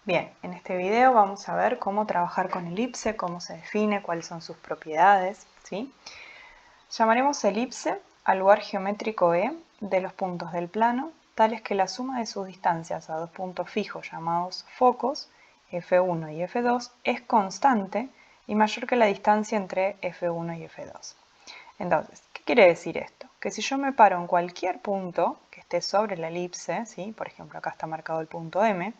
Bien, en este video vamos a ver cómo trabajar con elipse, cómo se define, cuáles son sus propiedades, ¿sí? Llamaremos elipse al lugar geométrico E de los puntos del plano, tales que la suma de sus distancias a dos puntos fijos llamados focos, F1 y F2, es constante y mayor que la distancia entre F1 y F2. Entonces, ¿qué quiere decir esto? Que si yo me paro en cualquier punto que esté sobre la elipse, ¿sí? Por ejemplo, acá está marcado el punto M,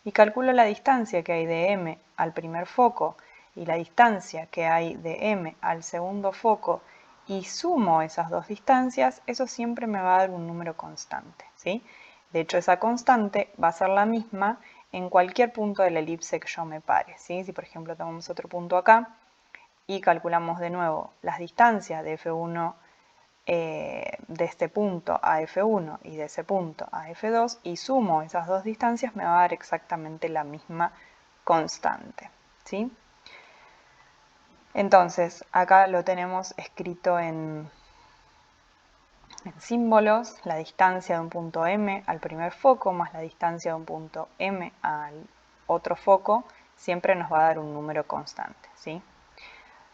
y calculo la distancia que hay de M al primer foco y la distancia que hay de M al segundo foco y sumo esas dos distancias, eso siempre me va a dar un número constante, ¿sí? De hecho, esa constante va a ser la misma en cualquier punto de la elipse que yo me pare, ¿sí? Si por ejemplo tomamos otro punto acá y calculamos de nuevo las distancias de F1 de este punto a F1 y de ese punto a F2 y sumo esas dos distancias, me va a dar exactamente la misma constante, ¿sí? Entonces, acá lo tenemos escrito en símbolos: la distancia de un punto M al primer foco más la distancia de un punto M al otro foco siempre nos va a dar un número constante, ¿sí?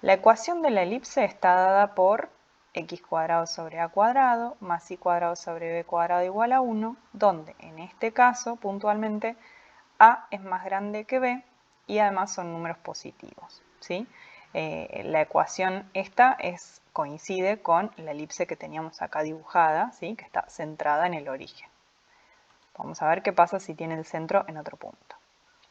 La ecuación de la elipse está dada por x cuadrado sobre a cuadrado más y cuadrado sobre b cuadrado igual a 1, donde en este caso, puntualmente, a es más grande que b y además son números positivos, ¿sí? La ecuación esta coincide con la elipse que teníamos acá dibujada, ¿sí? Que está centrada en el origen. Vamos a ver qué pasa si tiene el centro en otro punto.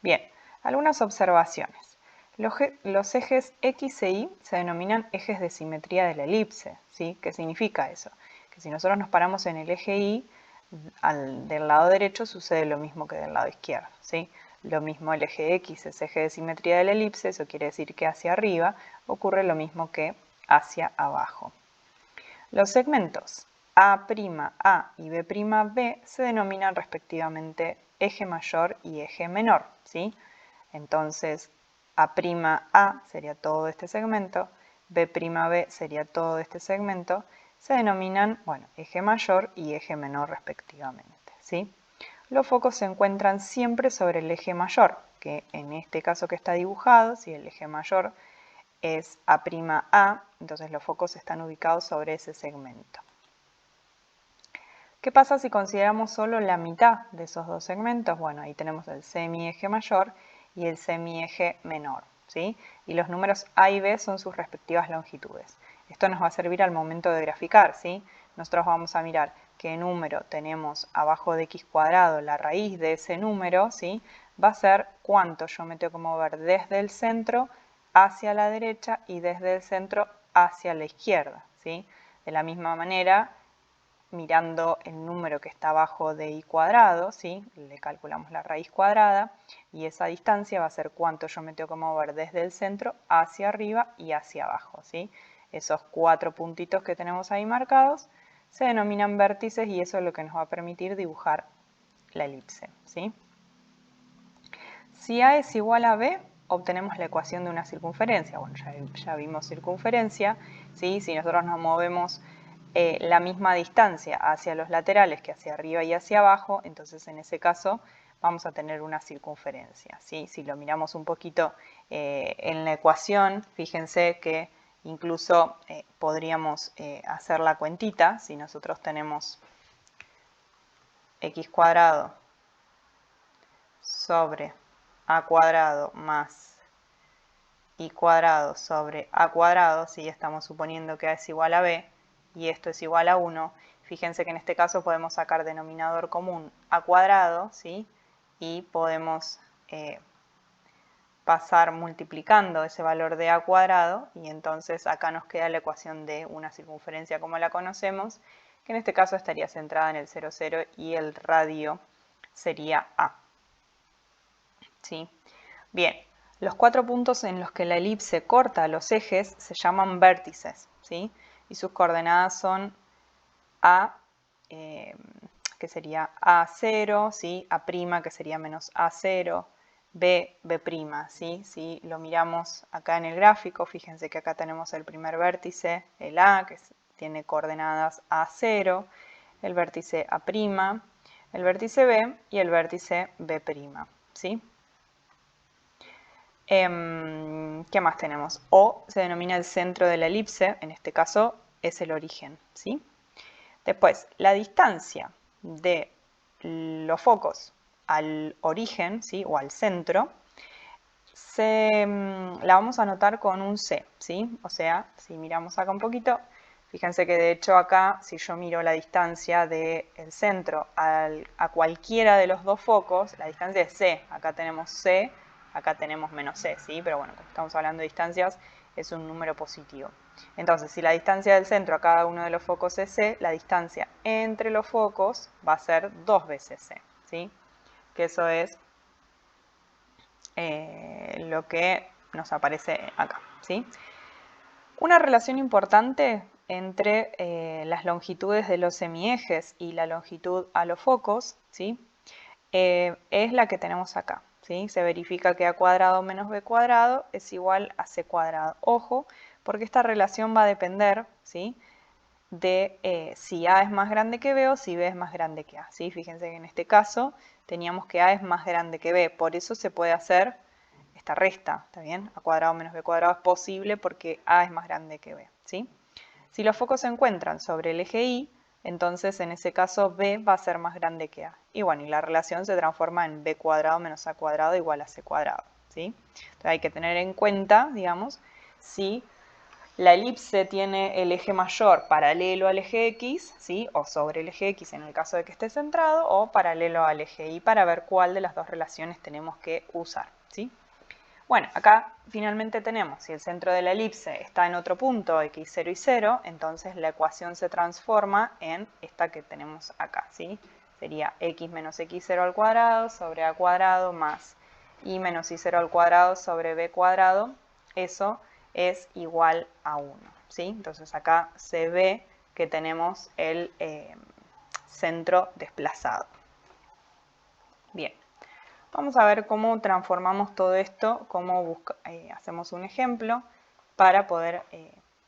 Bien, algunas observaciones. Los ejes X e Y se denominan ejes de simetría de la elipse, ¿sí? ¿Qué significa eso? Que si nosotros nos paramos en el eje Y, del lado derecho sucede lo mismo que del lado izquierdo, ¿sí? Lo mismo el eje X es eje de simetría de la elipse, eso quiere decir que hacia arriba ocurre lo mismo que hacia abajo. Los segmentos A' A y B' se denominan respectivamente eje mayor y eje menor, ¿sí? Entonces, A' sería todo este segmento, B' sería todo este segmento, se denominan, bueno, eje mayor y eje menor respectivamente, ¿sí? Los focos se encuentran siempre sobre el eje mayor, que en este caso que está dibujado, si el eje mayor es A', entonces los focos están ubicados sobre ese segmento. ¿Qué pasa si consideramos solo la mitad de esos dos segmentos? Bueno, ahí tenemos el semieje mayor y el semieje menor, ¿sí? Y los números A y B son sus respectivas longitudes. Esto nos va a servir al momento de graficar, ¿sí? Nosotros vamos a mirar qué número tenemos abajo de x cuadrado, la raíz de ese número, ¿sí? Va a ser cuánto yo me tengo que mover desde el centro hacia la derecha y desde el centro hacia la izquierda, ¿sí? De la misma manera, mirando el número que está abajo de y cuadrado, ¿sí? Le calculamos la raíz cuadrada y esa distancia va a ser cuánto yo me tengo que mover desde el centro hacia arriba y hacia abajo, ¿sí? Esos cuatro puntitos que tenemos ahí marcados se denominan vértices y eso es lo que nos va a permitir dibujar la elipse, ¿sí? Si A es igual a B, obtenemos la ecuación de una circunferencia. Bueno, ya vimos circunferencia, ¿sí? Si nosotros nos movemos la misma distancia hacia los laterales que hacia arriba y hacia abajo, entonces en ese caso vamos a tener una circunferencia, ¿sí? Si lo miramos un poquito en la ecuación, fíjense que incluso podríamos hacer la cuentita. Si nosotros tenemos x cuadrado sobre a cuadrado más y cuadrado sobre a cuadrado, si estamos suponiendo que a es igual a b y esto es igual a 1, fíjense que en este caso podemos sacar denominador común a cuadrado, ¿sí? Y podemos pasar multiplicando ese valor de a cuadrado y entonces acá nos queda la ecuación de una circunferencia como la conocemos, que en este caso estaría centrada en el 0, 0 y el radio sería a, ¿sí? Bien, los cuatro puntos en los que la elipse corta los ejes se llaman vértices, ¿sí? Y sus coordenadas son A, que sería A0, ¿sí? A', que sería menos A0, B, B', ¿sí? Si lo miramos acá en el gráfico, fíjense que acá tenemos el primer vértice, el A, que tiene coordenadas A0, el vértice A', el vértice B y el vértice B', ¿sí? ¿Qué más tenemos? O se denomina el centro de la elipse, en este caso es el origen, ¿sí? Después, la distancia de los focos al origen, ¿sí? O al centro, la vamos a anotar con un C, ¿sí? O sea, si miramos acá un poquito, fíjense que de hecho acá, si yo miro la distancia del centro a cualquiera de los dos focos, la distancia es C. Acá tenemos C, acá tenemos menos C, ¿sí? Pero bueno, como estamos hablando de distancias, es un número positivo. Entonces, si la distancia del centro a cada uno de los focos es C, la distancia entre los focos va a ser 2 veces C, ¿sí? Que eso es lo que nos aparece acá, ¿sí? Una relación importante entre las longitudes de los semiejes y la longitud a los focos, ¿sí? Es la que tenemos acá, ¿sí? Se verifica que a cuadrado menos b cuadrado es igual a c cuadrado. Ojo, porque esta relación va a depender, ¿sí? De si a es más grande que b o si b es más grande que a, ¿sí? Fíjense que en este caso teníamos que a es más grande que b, por eso se puede hacer esta resta, ¿está bien? A cuadrado menos b cuadrado es posible porque a es más grande que b, ¿sí? Si los focos se encuentran sobre el eje Y, entonces en ese caso b va a ser más grande que a. Y bueno, y la relación se transforma en b cuadrado menos a cuadrado igual a c cuadrado, ¿sí? Entonces hay que tener en cuenta, digamos, si la elipse tiene el eje mayor paralelo al eje X, ¿sí? O sobre el eje X en el caso de que esté centrado, o paralelo al eje Y para ver cuál de las dos relaciones tenemos que usar, ¿sí? Bueno, acá finalmente tenemos, si el centro de la elipse está en otro punto, x0 y 0, entonces la ecuación se transforma en esta que tenemos acá, ¿sí? Sería x menos x0 al cuadrado sobre a cuadrado más y menos y0 al cuadrado sobre b cuadrado. Eso es igual a 1, ¿sí? Entonces acá se ve que tenemos el centro desplazado. Bien. Vamos a ver cómo transformamos todo esto, cómo hacemos un ejemplo para poder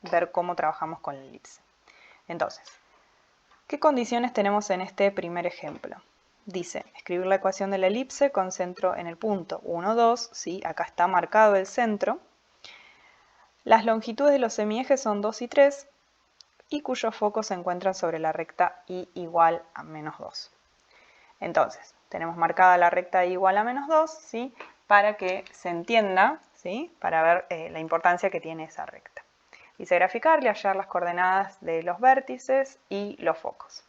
ver cómo trabajamos con la elipse. Entonces, ¿qué condiciones tenemos en este primer ejemplo? Dice, escribir la ecuación de la elipse con centro en el punto 1, 2, ¿sí? Acá está marcado el centro. Las longitudes de los semiejes son 2 y 3 y cuyos focos se encuentran sobre la recta y igual a menos 2. Entonces, tenemos marcada la recta y igual a menos 2, ¿sí? Para que se entienda, ¿sí? Para ver la importancia que tiene esa recta. Dice graficar y hallar las coordenadas de los vértices y los focos.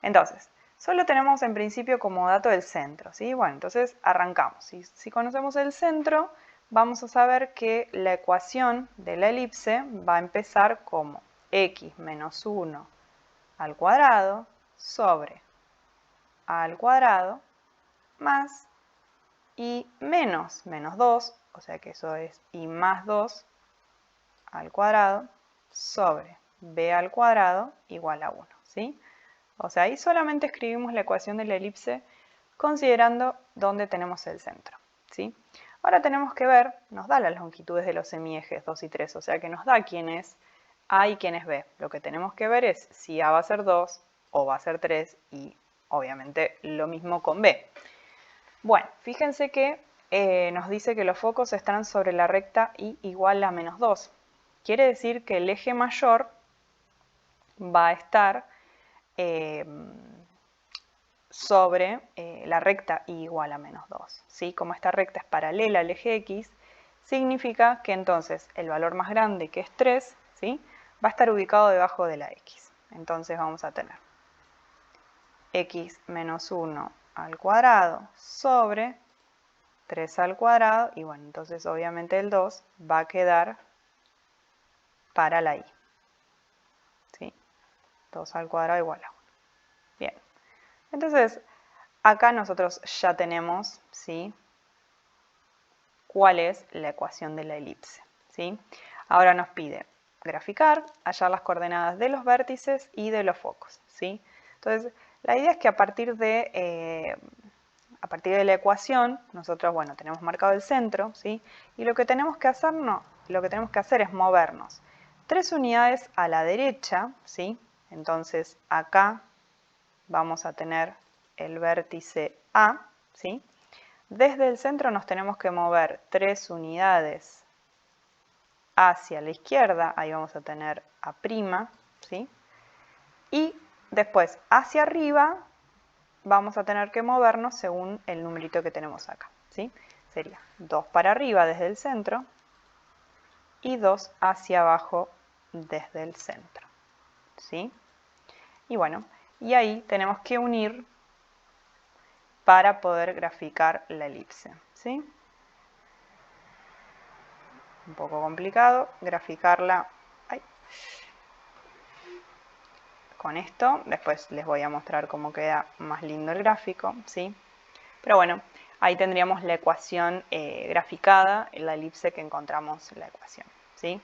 Entonces, solo tenemos en principio como dato el centro, ¿sí? Bueno, entonces arrancamos. Si conocemos el centro, vamos a saber que la ecuación de la elipse va a empezar como x menos 1 al cuadrado sobre a al cuadrado más y menos 2, o sea que eso es y más 2 al cuadrado sobre b al cuadrado igual a 1, ¿sí? O sea, ahí solamente escribimos la ecuación de la elipse considerando dónde tenemos el centro, ¿sí? Ahora tenemos que ver, nos da las longitudes de los semiejes 2 y 3, o sea que nos da quién es A y quién es B. Lo que tenemos que ver es si A va a ser 2 o va a ser 3 y obviamente lo mismo con B. Bueno, fíjense que nos dice que los focos están sobre la recta y igual a menos 2. Quiere decir que el eje mayor va a estar sobre la recta y igual a menos 2. ¿Sí? Como esta recta es paralela al eje X, significa que entonces el valor más grande, que es 3, ¿sí? Va a estar ubicado debajo de la X. Entonces vamos a tener x menos 1 al cuadrado sobre 3 al cuadrado, y bueno, entonces obviamente el 2 va a quedar para la y. ¿Sí? 2 al cuadrado igual a 1. Bien. Entonces, acá nosotros ya tenemos, ¿sí? cuál es la ecuación de la elipse, ¿sí? Ahora nos pide graficar, hallar las coordenadas de los vértices y de los focos, ¿sí? Entonces, la idea es que a partir de la ecuación, nosotros, bueno, tenemos marcado el centro, ¿sí? Y lo que tenemos que hacer, es movernos 3 unidades a la derecha, ¿sí? Entonces, acá vamos a tener el vértice A, ¿sí? Desde el centro nos tenemos que mover 3 unidades hacia la izquierda, ahí vamos a tener A', ¿sí? Y después hacia arriba vamos a tener que movernos según el numerito que tenemos acá, ¿sí? Sería 2 para arriba desde el centro y 2 hacia abajo desde el centro, ¿sí? Y bueno, y ahí tenemos que unir para poder graficar la elipse, ¿sí? Un poco complicado graficarla con esto. Después les voy a mostrar cómo queda más lindo el gráfico, ¿sí? Pero bueno, ahí tendríamos la ecuación graficada, la elipse que encontramos en la ecuación, ¿sí?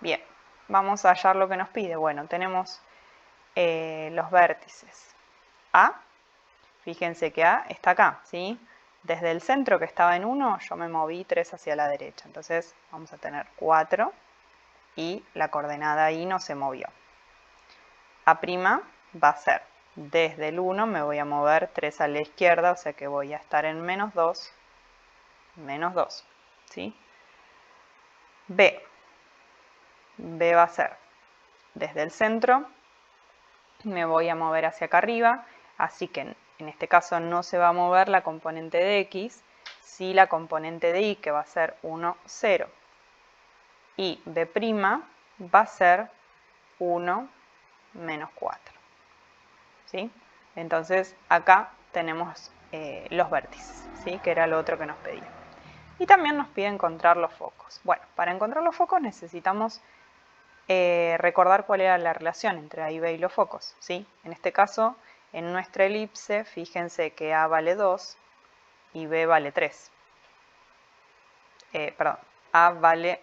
Bien, vamos a hallar lo que nos pide. Bueno, tenemos los vértices A. Fíjense que A está acá, ¿sí? Desde el centro que estaba en 1, yo me moví 3 hacia la derecha. Entonces vamos a tener 4 y la coordenada I no se movió. A' va a ser desde el 1, me voy a mover 3 a la izquierda, o sea que voy a estar en menos 2, ¿sí? B va a ser desde el centro, me voy a mover hacia acá arriba, así que en este caso no se va a mover la componente de X, sí la componente de Y, que va a ser 1, 0. Y B' va a ser 1, menos 4. ¿Sí? Entonces acá tenemos los vértices, ¿sí? Que era lo otro que nos pedía. Y también nos pide encontrar los focos. Bueno, para encontrar los focos necesitamos recordar cuál era la relación entre A y B y los focos, ¿sí? En este caso, en nuestra elipse, fíjense que A vale 2 y B vale 3. Perdón, A vale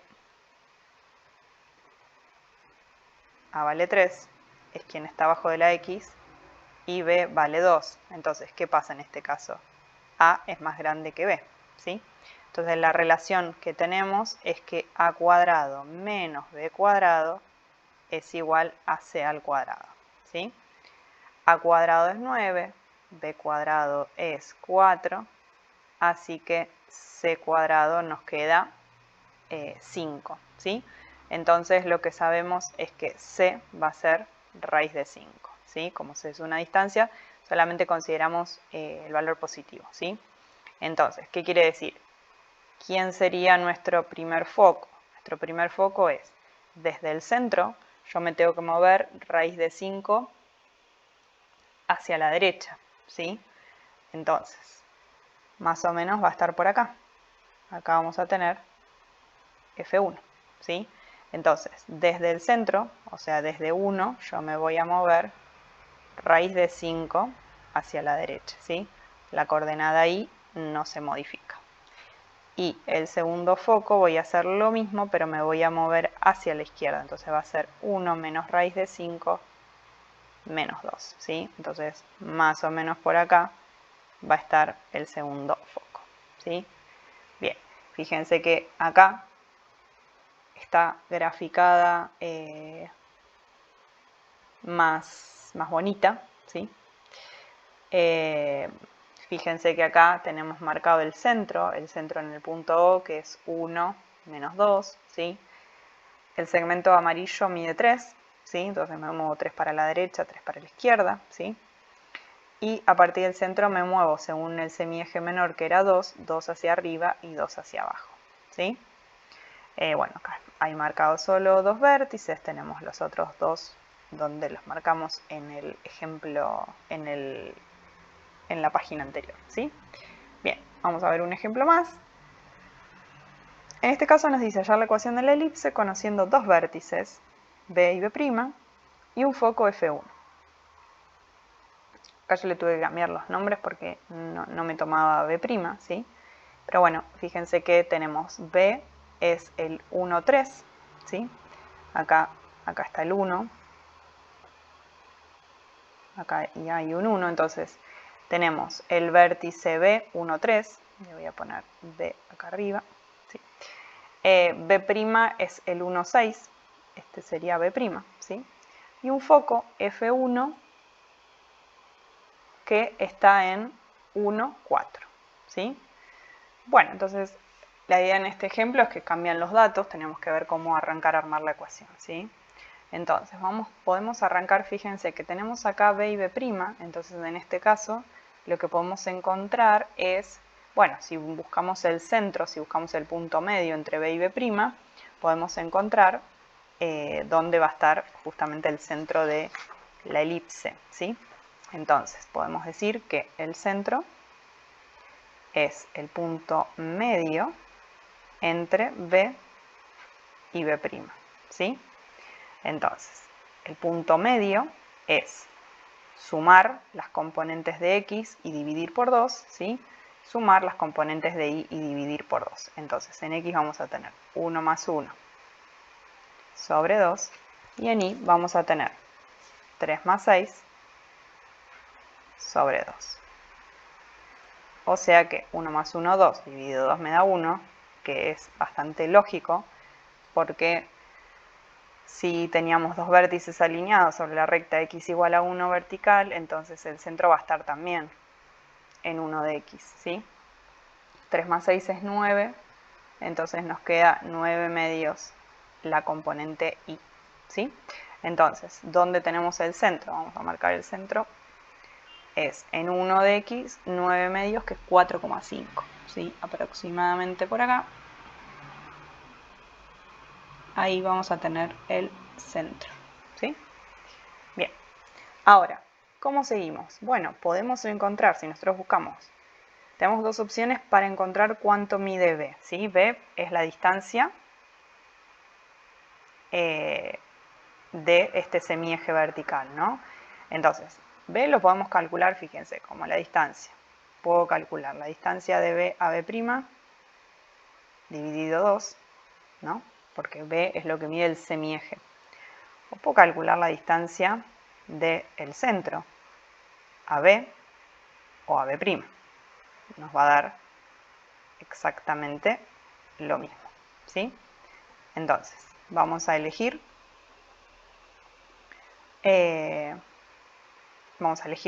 3, es quien está abajo de la X, y B vale 2. Entonces, ¿qué pasa en este caso? A es más grande que B, ¿sí? Entonces, la relación que tenemos es que A cuadrado menos B cuadrado es igual a C al cuadrado, ¿sí? A cuadrado es 9, B cuadrado es 4, así que C cuadrado nos queda 5, ¿sí? Entonces lo que sabemos es que C va a ser raíz de 5, ¿sí? Como C es una distancia, solamente consideramos el valor positivo, ¿sí? Entonces, ¿qué quiere decir? ¿Quién sería nuestro primer foco? Nuestro primer foco es desde el centro, yo me tengo que mover raíz de 5 hacia la derecha, ¿sí? Entonces, más o menos va a estar por acá. Acá vamos a tener F1, ¿sí? Entonces, desde el centro, o sea, desde 1, yo me voy a mover raíz de 5 hacia la derecha, ¿sí? La coordenada I no se modifica. Y el segundo foco voy a hacer lo mismo, pero me voy a mover hacia la izquierda. Entonces va a ser 1 menos raíz de 5 menos 2, ¿sí? Entonces, más o menos por acá va a estar el segundo foco, ¿sí? Bien, fíjense que acá está graficada más bonita, ¿sí? Fíjense que acá tenemos marcado el centro en el punto O, que es 1 menos 2, ¿sí? El segmento amarillo mide 3, ¿sí? Entonces me muevo 3 para la derecha, 3 para la izquierda, ¿sí? Y a partir del centro me muevo según el semieje menor, que era 2, 2 hacia arriba y 2 hacia abajo, ¿sí? Bueno, acá hay marcados solo 2 vértices, tenemos los otros 2 donde los marcamos en el ejemplo, en la página anterior, ¿sí? Bien, vamos a ver un ejemplo más. En este caso nos dice hallar la ecuación de la elipse conociendo 2 vértices, B y B', y un foco F1. Acá yo le tuve que cambiar los nombres porque no me tomaba B', ¿sí? Pero bueno, fíjense que tenemos B es el 1, 3, ¿sí? Acá está el 1. Acá ya hay un 1, entonces tenemos el vértice B, 1, 3. Le voy a poner B acá arriba, ¿sí? B' es el 1, 6. Este sería B', ¿sí? Y un foco F1 que está en 1, 4, ¿sí? Bueno, entonces la idea en este ejemplo es que cambian los datos, tenemos que ver cómo arrancar a armar la ecuación, ¿sí? Entonces, podemos arrancar, fíjense que tenemos acá b y b', entonces en este caso lo que podemos encontrar es, bueno, si buscamos el centro, si buscamos el punto medio entre b y b', podemos encontrar dónde va a estar justamente el centro de la elipse, ¿sí? Entonces, podemos decir que el centro es el punto medio entre b y b', ¿sí? Entonces, el punto medio es sumar las componentes de x y dividir por 2, ¿sí? Sumar las componentes de y dividir por 2. Entonces, en x vamos a tener 1 más 1 sobre 2, y en y vamos a tener 3 más 6 sobre 2. O sea que 1 más 1, 2, dividido 2 me da 1, que es bastante lógico, porque si teníamos dos vértices alineados sobre la recta x igual a 1 vertical, entonces el centro va a estar también en 1 de x, ¿sí? 3 más 6 es 9, entonces nos queda 9 medios la componente y, ¿sí? Entonces, ¿dónde tenemos el centro? Vamos a marcar el centro. Es en 1 de x, 9 medios, que es 4,5, ¿sí? Aproximadamente por acá. Ahí vamos a tener el centro, ¿sí? Bien. Ahora, ¿cómo seguimos? Bueno, podemos encontrar, si nosotros buscamos, tenemos dos opciones para encontrar cuánto mide b, ¿sí? B es la distancia de este semieje vertical, ¿no? Entonces, b lo podemos calcular, fíjense, como la distancia. Puedo calcular la distancia de b a b' dividido 2, ¿no? Porque b es lo que mide el semieje. O puedo calcular la distancia del centro a b o a b'. Nos va a dar exactamente lo mismo, ¿sí? Entonces, vamos a elegir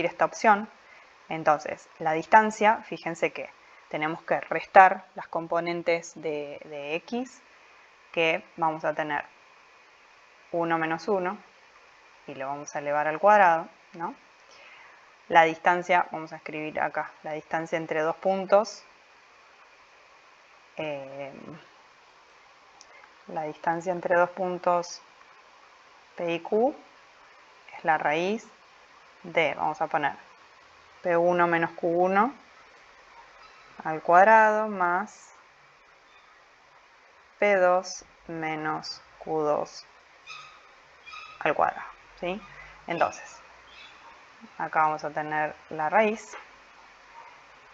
esta opción. Entonces, la distancia, fíjense que tenemos que restar las componentes de x, que vamos a tener 1 menos 1, y lo vamos a elevar al cuadrado, ¿no? La distancia, vamos a escribir acá, la distancia entre dos puntos, la distancia entre dos puntos P y Q es la raíz de, vamos a poner, P1 menos Q1 al cuadrado más P2 menos Q2 al cuadrado, ¿sí? Entonces, acá vamos a tener la raíz,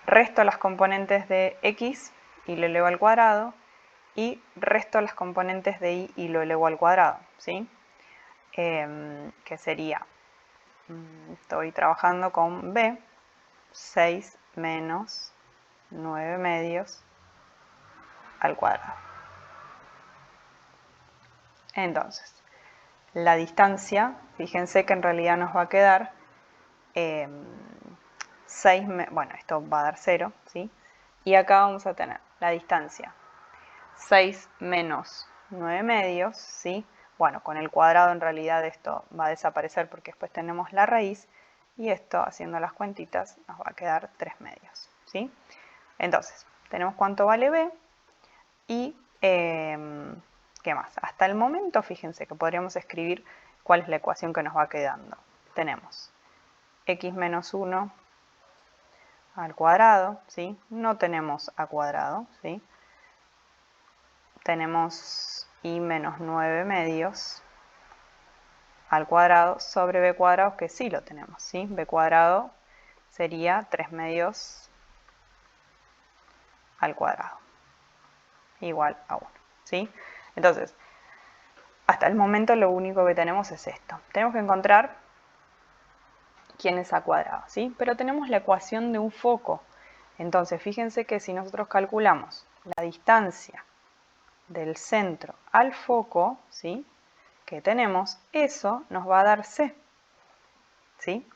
resto las componentes de x y lo elevo al cuadrado, y resto las componentes de y lo elevo al cuadrado, ¿sí? Que sería, estoy trabajando con b, 6 menos 9 medios al cuadrado. Entonces, la distancia, fíjense que en realidad nos va a quedar 6, bueno, esto va a dar 0, ¿sí? Y acá vamos a tener la distancia 6 menos 9 medios, ¿sí? Bueno, con el cuadrado en realidad esto va a desaparecer porque después tenemos la raíz, y esto, haciendo las cuentitas, nos va a quedar 3 medios, ¿sí? Entonces, tenemos cuánto vale b y ¿qué más? Hasta el momento, fíjense que podríamos escribir cuál es la ecuación que nos va quedando. Tenemos x menos 1 al cuadrado, ¿sí? No tenemos a cuadrado, ¿sí? Tenemos y menos 9 medios al cuadrado sobre b cuadrado, que sí lo tenemos, ¿sí? B cuadrado sería 3 medios al cuadrado, igual a 1, ¿sí? Entonces, hasta el momento lo único que tenemos es esto. Tenemos que encontrar quién es a cuadrado, ¿sí? Pero tenemos la ecuación de un foco. Entonces, fíjense que si nosotros calculamos la distancia del centro al foco, ¿sí?, que tenemos, eso nos va a dar c, ¿sí?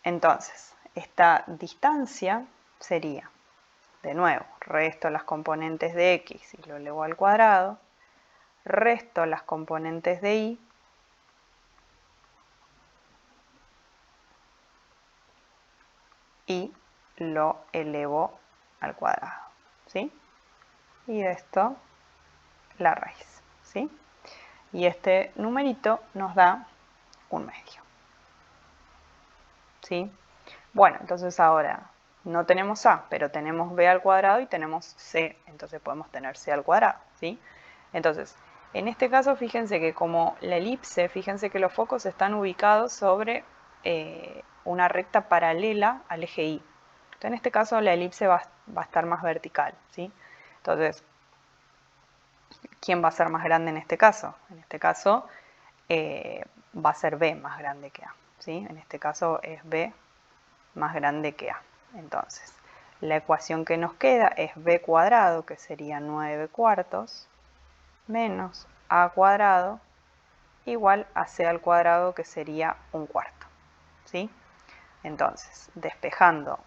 Entonces, esta distancia sería de nuevo, resto las componentes de x y lo elevo al cuadrado, resto las componentes de y, y lo elevo al cuadrado, ¿sí? Y de esto la raíz, ¿sí? Y este numerito nos da un medio, ¿sí? Bueno, entonces ahora no tenemos a, pero tenemos b al cuadrado y tenemos c, entonces podemos tener c al cuadrado, ¿sí? Entonces, en este caso, fíjense que como la elipse, fíjense que los focos están ubicados sobre una recta paralela al eje y. Entonces, en este caso, la elipse va a estar más vertical, ¿sí? Entonces, ¿quién va a ser más grande en este caso? En este caso, va a ser b más grande que a, ¿sí? En este caso es b más grande que a. Entonces, la ecuación que nos queda es b cuadrado, que sería 9 cuartos, menos a cuadrado, igual a c al cuadrado, que sería un cuarto, ¿sí? Entonces, despejando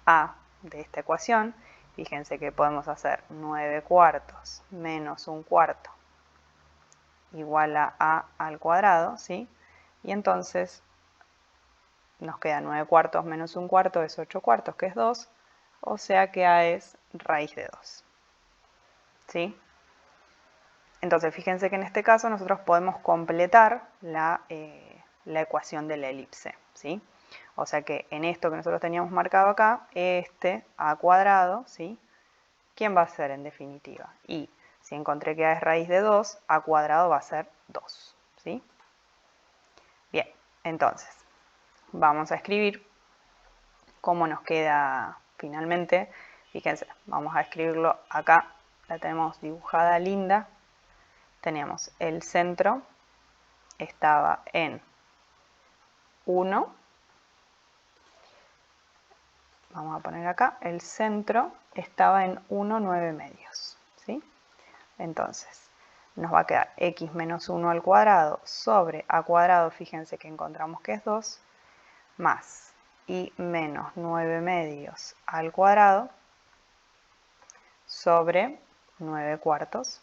a de esta ecuación, fíjense que podemos hacer 9 cuartos menos un cuarto igual a al cuadrado, ¿sí? Y entonces nos queda 9 cuartos menos un cuarto es 8 cuartos, que es 2, o sea que a es raíz de 2, ¿sí? Entonces, fíjense que en este caso nosotros podemos completar la ecuación de la elipse, ¿sí? O sea que en esto que nosotros teníamos marcado acá, este a cuadrado, ¿sí? ¿Quién va a ser en definitiva? Y si encontré que a es raíz de 2, a cuadrado va a ser 2, ¿sí? Bien, entonces, vamos a escribir cómo nos queda finalmente. Fíjense, vamos a escribirlo acá, la tenemos dibujada linda. Teníamos el centro, estaba en 1. Vamos a poner acá, el centro estaba en 1, 9 medios, ¿sí? Entonces, nos va a quedar x menos 1 al cuadrado sobre a cuadrado, fíjense que encontramos que es 2, más y menos 9 medios al cuadrado sobre 9 cuartos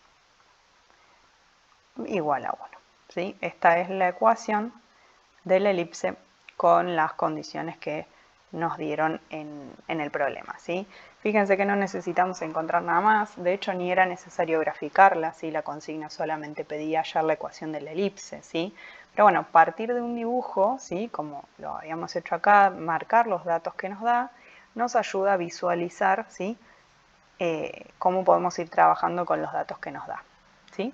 igual a 1, ¿sí? Esta es la ecuación de la elipse con las condiciones que nos dieron en el problema, ¿sí? Fíjense que no necesitamos encontrar nada más, de hecho ni era necesario graficarla, ¿sí? La consigna solamente pedía hallar la ecuación de la elipse, ¿sí? Pero bueno, partir de un dibujo, ¿sí? Como lo habíamos hecho acá, marcar los datos que nos da, nos ayuda a visualizar, ¿sí? Cómo podemos ir trabajando con los datos que nos da, ¿sí?